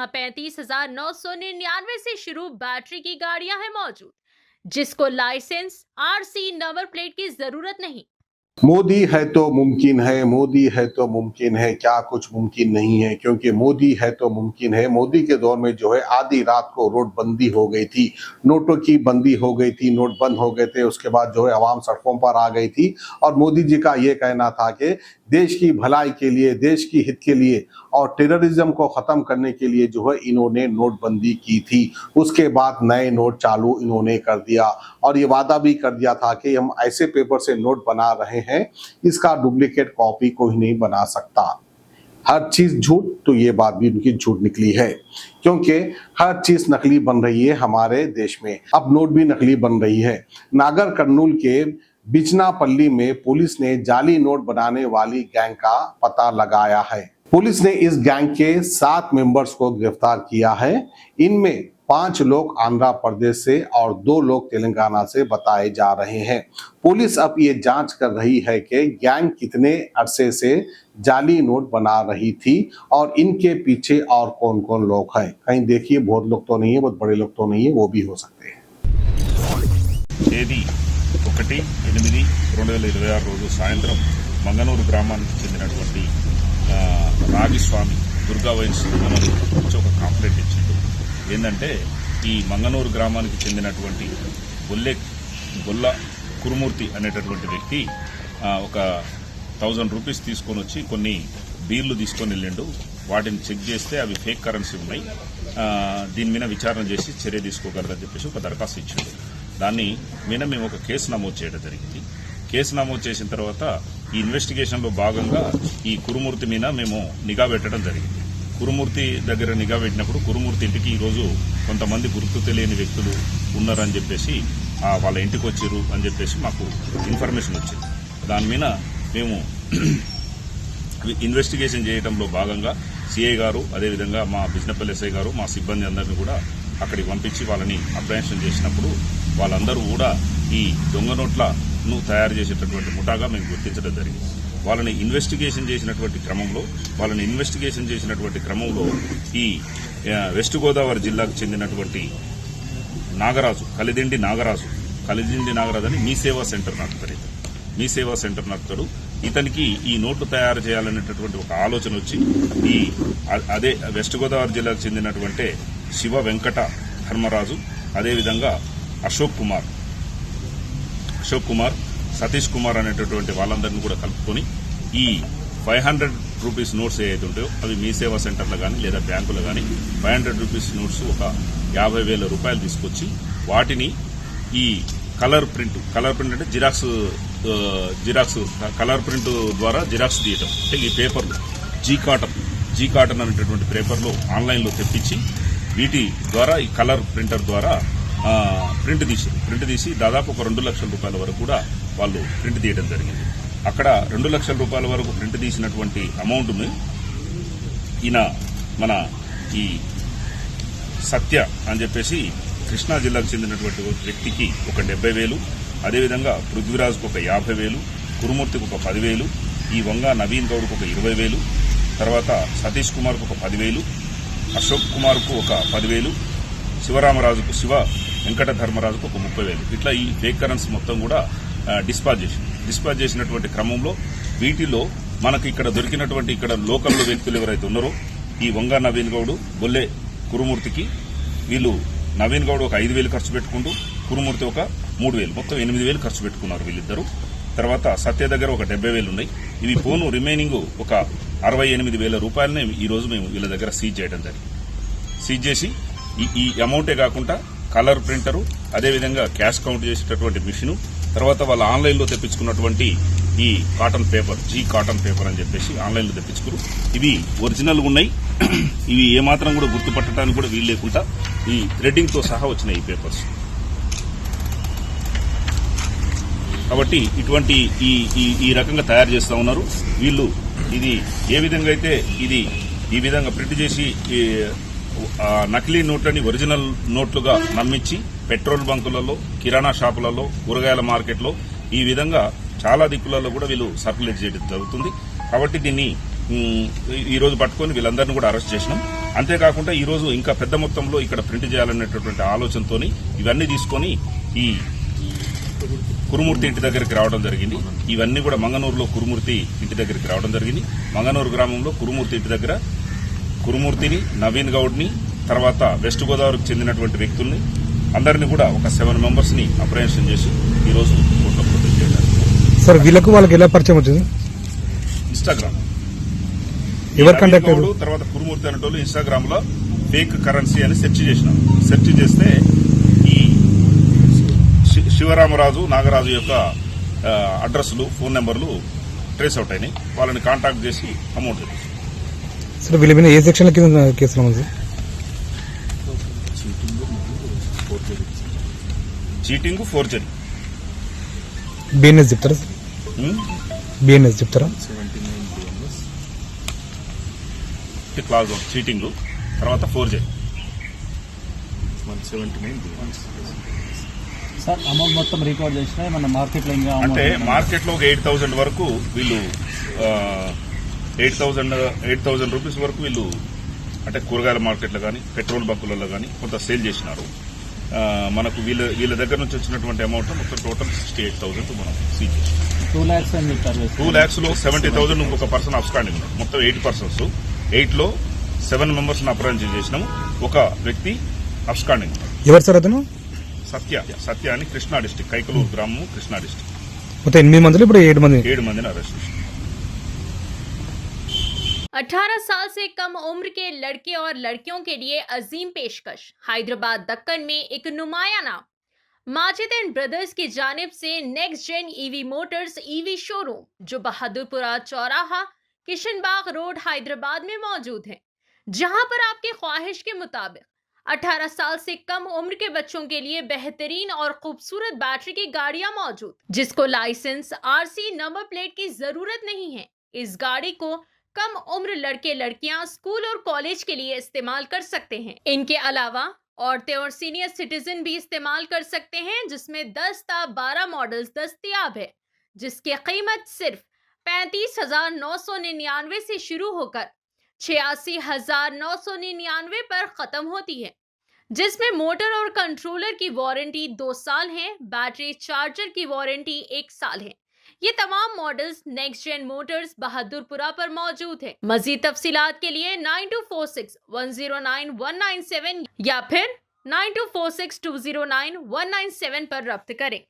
35,999 से शुरू बैटरी की गाड़ियां हैं मौजूद, जिसको लाइसेंस, आरसी, नंबर प्लेट की जरूरत नहीं। मोदी है तो मुमकिन है, मोदी है तो मुमकिन है, क्या कुछ मुमकिन नहीं है, क्योंकि मोदी है तो मुमकिन है। मोदी के दौर में जो है आधी रात को नोटबंदी हो गई थी, नोटों की बंदी हो गई थी, नोट बंद हो गए थे। उसके बाद जो है आवाम सड़कों पर आ गई थी और मोदी जी का ये कहना था कि देश की भलाई के लिए, देश की हित के लिए और टेररिज्म को खत्म करने के लिए जो है इन्होंने नोटबंदी की थी। उसके बाद नए नोट चालू इन्होंने कर दिया और ये वादा भी कर दिया था कि हम ऐसे पेपर से नोट बना रहे हैं, इसका डुप्लीकेट कॉपी कोई नहीं बना सकता। हर चीज झूठ, तो ये बात भी उनकी झूठ निकली है, क्योंकि हर चीज नकली बन रही है हमारे देश में। अब नोट भी नकली बन रही है। नागर कर्नूल के बिचनापल्ली में पुलिस ने जाली नोट बनाने वाली गैंग का पता लगाया है। पुलिस ने इस गैंग के 7 मेंबर्स को गिरफ्तार किया है। इनमें 5 लोग आंध्र प्रदेश से और 2 लोग तेलंगाना से बताए जा रहे हैं। पुलिस अब ये जांच कर रही है कि गैंग कितने अरसे से जाली नोट बना रही थी और इनके पीछे और कौन कौन लोग हैं। कहीं देखिए, बहुत लोग तो नहीं है, बहुत बड़े लोग तो नहीं है, वो भी हो सकते हैं। 1/8/2026 రోజు సాయంత్రం మంగనూరు గ్రామానికి చెందినటువంటి రాగిస్వామి దుర్గా వైన్స్ నుంచి ఒక కంప్లైంట్ ఇచ్చిండు. ఏంటంటే ఈ మంగనూరు గ్రామానికి చెందినటువంటి గొల్ల కురుమూర్తి అనేటటువంటి వ్యక్తి ఒక 1000 రూపీస్ తీసుకొని వచ్చి కొన్ని బీర్లు తీసుకొని వెళ్ళిండు. వాటిని చెక్ చేస్తే అవి ఫేక్ కరెన్సీ ఉన్నాయి, దీని మీద విచారణ చేసి చర్య తీసుకోగలరని చెప్పేసి ఒక దరఖాస్తు ఇచ్చిండు. దాన్ని మీద మేము ఒక కేసు నమోదు చేయడం జరిగింది. కేసు నమోదు చేసిన తర్వాత ఈ ఇన్వెస్టిగేషన్లో భాగంగా ఈ కురుమూర్తి మీద మేము నిఘా పెట్టడం జరిగింది. కురుమూర్తి దగ్గర నిఘా పెట్టినప్పుడు కురుమూర్తి ఇంటికి ఈరోజు కొంతమంది గుర్తు తెలియని వ్యక్తులు ఉన్నారని చెప్పేసి వాళ్ళ ఇంటికి వచ్చారు అని చెప్పేసి మాకు ఇన్ఫర్మేషన్ వచ్చింది. దాని మీద మేము ఇన్వెస్టిగేషన్ చేయడంలో భాగంగా సిఐ గారు, అదేవిధంగా మా బిజినపల్లి ఎస్ఐ గారు, మా సిబ్బంది అందరినీ కూడా అక్కడికి పంపించి వాళ్ళని అప్రహెన్షన్ చేసినప్పుడు వాళ్ళందరూ కూడా ఈ దొంగ నోట్లను తయారు చేసేటటువంటి ముఠాగా మేము గుర్తించడం జరిగింది. వాళ్ళని ఇన్వెస్టిగేషన్ చేసినటువంటి క్రమంలో ఈ వెస్ట్ గోదావరి జిల్లాకు చెందినటువంటి నాగరాజు, కలిదిండి నాగరాజు అని మీ సేవా సెంటర్ నడుపుతాడు. ఇతనికి ఈ నోట్లు తయారు చేయాలనేటటువంటి ఒక ఆలోచన వచ్చి అదే వెస్ట్ గోదావరి జిల్లాకు చెందినటువంటి శివ వెంకట ధర్మరాజు, అదేవిధంగా అశోక్ కుమార్, సతీష్ కుమార్ అనేటటువంటి వాళ్ళందరినీ కూడా కలుపుకొని ఈ 500 రూపీస్ నోట్స్ ఏదైతే ఉంటాయో అవి మీ సేవా సెంటర్లో కానీ లేదా బ్యాంకులో కానీ 500 రూపీస్ నోట్స్ ఒక 50,000 రూపాయలు తీసుకొచ్చి వాటిని ఈ కలర్ ప్రింట్ అంటే జిరాక్స్ కలర్ ప్రింట్ ద్వారా జిరాక్స్ తీయటం, అంటే ఈ పేపర్లు జీ కాటన్ అనేటటువంటి పేపర్లు ఆన్లైన్లో తెప్పించి వీటి ద్వారా ఈ కలర్ ప్రింటర్ ద్వారా ప్రింట్ తీసి దాదాపు ఒక 2 లక్షల రూపాయల వరకు కూడా వాళ్ళు ప్రింట్ తీయడం జరిగింది. అక్కడ 2 లక్షల రూపాయల వరకు ప్రింట్ తీసినటువంటి అమౌంట్ని ఈయన మన ఈ సత్య అని చెప్పేసి కృష్ణా జిల్లాకు చెందినటువంటి వ్యక్తికి ఒక 70,000, అదేవిధంగా పృథ్వీరాజ్కు ఒక 50,000, కురుమూర్తికి ఒక 10,000, ఈ వంగ నవీన్ గౌడ్కు ఒక 20,000, తర్వాత సతీష్ కుమార్కు ఒక 10,000, అశోక్ కుమార్కు ఒక 10,000, శివ వెంకట ధర్మరాజుకు ఒక 30,000. ఇట్లా ఈ ఫేక్ కరెన్సీ మొత్తం కూడా డిస్పాచ్ చేసినటువంటి క్రమంలో వీటిలో మనకు ఇక్కడ దొరికినటువంటి ఇక్కడ లోకల్లో వ్యక్తులు ఎవరైతే ఉన్నారో ఈ వంగ నవీన్ గౌడ్, బొల్లె కురుమూర్తికి వీళ్ళు నవీన్ గౌడ్ ఒక 5,000 ఖర్చు పెట్టుకుంటూ కురుమూర్తి ఒక 3,000, మొత్తం 8,000 ఖర్చు పెట్టుకున్నారు వీళ్ళిద్దరు. తర్వాత సత్య దగ్గర ఒక 70,000 ఉన్నాయి. ఇవి పోను రిమైనింగ్ ఒక 68,000 రూపాయలని ఈ రోజు మేము వీళ్ళ దగ్గర సీజ్ చేయడం జరిగింది. సీజ్ చేసి ఈ అమౌంటే కాకుండా కలర్ ప్రింటరు, అదేవిధంగా క్యాష్ కౌంట్ చేసేటటువంటి మిషను, తర్వాత వాళ్ళ ఆన్లైన్లో తెప్పించుకున్నటువంటి ఈ కాటన్ పేపర్, జీ కాటన్ పేపర్ అని చెప్పేసి ఆన్లైన్లో తెప్పించుకురు. ఇవి ఒరిజినల్గా ఉన్నాయి. ఇవి ఏమాత్రం కూడా గుర్తుపట్టడానికి కూడా వీలు లేకుండా ఈ థ్రెడ్డింగ్తో సహా వచ్చినాయి ఈ పేపర్స్. కాబట్టి ఇటువంటి ఈ రకంగా తయారు చేస్తూ ఉన్నారు వీళ్ళు. ఇది ఏ విధంగా అయితే ఇది ఈ విధంగా ప్రింట్ చేసి నకిలీ నోట్లని ఒరిజినల్ నోట్లుగా నమ్మించి పెట్రోల్ బంకులలో, కిరాణా షాపులలో, కూరగాయల మార్కెట్లో ఈ విధంగా చాలా దిక్కులలో కూడా వీళ్ళు సర్క్యులేట్ చేయడం జరుగుతుంది. కాబట్టి దీన్ని ఈ రోజు పట్టుకొని వీళ్ళందరినీ కూడా అరెస్ట్ చేసినాం. అంతేకాకుండా ఈ రోజు ఇంకా పెద్ద మొత్తంలో ఇక్కడ ప్రింట్ చేయాలనేటటువంటి ఆలోచనతోని ఇవన్నీ తీసుకొని ఈ కురుమూర్తి ఇంటి దగ్గరికి రావడం జరిగింది. ఇవన్నీ కూడా మంగనూరులో కురుమూర్తి ఇంటి దగ్గరికి రావడం జరిగింది. మంగనూరు గ్రామంలో కురుమూర్తి ఇంటి దగ్గర కురుమూర్తిని, నవీన్ గౌడ్ని, తర్వాత వెస్ట్ గోదావరికి చెందినటువంటి వ్యక్తుల్ని అందరినీ కూడా ఒక 7 మెంబర్స్ ని అప్రహెన్షన్ చేసి ఈ రోజు కోర్టులో ప్రొడ్యూస్ చేశారు. సార్ వాళ్ళకి ఎలా పరిచయం వచ్చింది? ఇన్స్టాగ్రామ్ ఎవరు కాంటాక్ట్ తర్వాత కురుమూర్తి అనేటోళ్ళు ఇన్స్టాగ్రామ్ లో ఫేక్ కరెన్సీ అని సెర్చ్ చేసినారు. సెర్చ్ చేస్తే ఈ శివరామరాజు, నాగరాజు యొక్క అడ్రస్లు, ఫోన్ నెంబర్లు ట్రేస్ అవుట్ అయినాయి. వాళ్ళని కాంటాక్ట్ చేసి అమౌంట్ తెప్పించారు. సార్ వీళ్ళ మీద ఏ సెక్షన్ కింద కేసులు ఉంది? Cheating, forgery. బిఎన్ఎస్ చెప్తారా? బిఎన్ఎస్ చెప్తారా? క్లాజ్ ఆఫ్ చీటింగ్, తర్వాత ఫోర్జరీ. సార్ అమౌంట్ మొత్తం రికార్డ్ చేసినా మన మార్కెట్లో ఇంకా అంటే మార్కెట్లో ఒక 8,000 వరకు వీళ్ళు 8,000 రూపీస్ వరకు వీళ్ళు అంటే కూరగాయల మార్కెట్లో కానీ పెట్రోల్ బంకులలో కానీ కొంత సేల్ చేసినారు. మనకు వీళ్ళ దగ్గర నుంచి వచ్చినటువంటి అమౌంట్ మొత్తం టోటల్ 68,000 మనం సీజ్ చేసినాం. 2 lakhs అని చెప్పారు. 2 lakhs లో 70,000 ఇంకొక పర్సన్ అబ్స్కాండింగ్ ఉన్నారు. మొత్తం 8 persons. 8 లో 7 మెంబర్స్ అప్రహెన్షన్ చేసినాము. ఒక వ్యక్తి అబ్స్కాండింగ్ ఉన్నారు. ఎవరు సార్ అతను? సత్య అని కృష్ణా డిస్టిక్, కైకలూరు గ్రామం, కృష్ణా డిస్టిక్. మొత్తం 8 మందిలో ఇప్పుడు 7 మందిని అరెస్ట్ చేశారు. 18 साल से कम उम्र के लड़के और लड़कियों के लिए अजीम पेशकश। हैदराबाद दक्कन में एक नुमाया नाम माजिद एंड ब्रदर्स की जानिब से next gen EV motors EV showroom जो बहादुरपुरा चौराहा किशनबाग रोड हैदराबाद में मौजूद है, जहां पर आपकी ख्वाहिश के मुताबिक 18 साल से कम उम्र के बच्चों के लिए बेहतरीन और खूबसूरत बैटरी की गाड़ियां मौजूद, जिसको लाइसेंस, आरसी, नंबर प्लेट की जरूरत नहीं है। इस गाड़ी को कम उम्र लड़के लड़कियां स्कूल और कॉलेज के लिए इस्तेमाल कर सकते हैं। इनके अलावा औरतें और सीनियर सिटीजन भी इस्तेमाल कर सकते हैं, जिसमें 10 ता 12 मॉडल्स दस्तयाब है, जिसकी कीमत सिर्फ 35,999 से शुरू होकर 86,999 पर खत्म होती है, जिसमें मोटर और कंट्रोलर की वारंटी 2 साल है, बैटरी चार्जर की वारंटी 1 साल है। ये तमाम models next gen motors Bahadurpura पर मौजूद है। मजीद तफसीलात के लिए 9246109197 या फिर 9246209197 पर रब्त करें।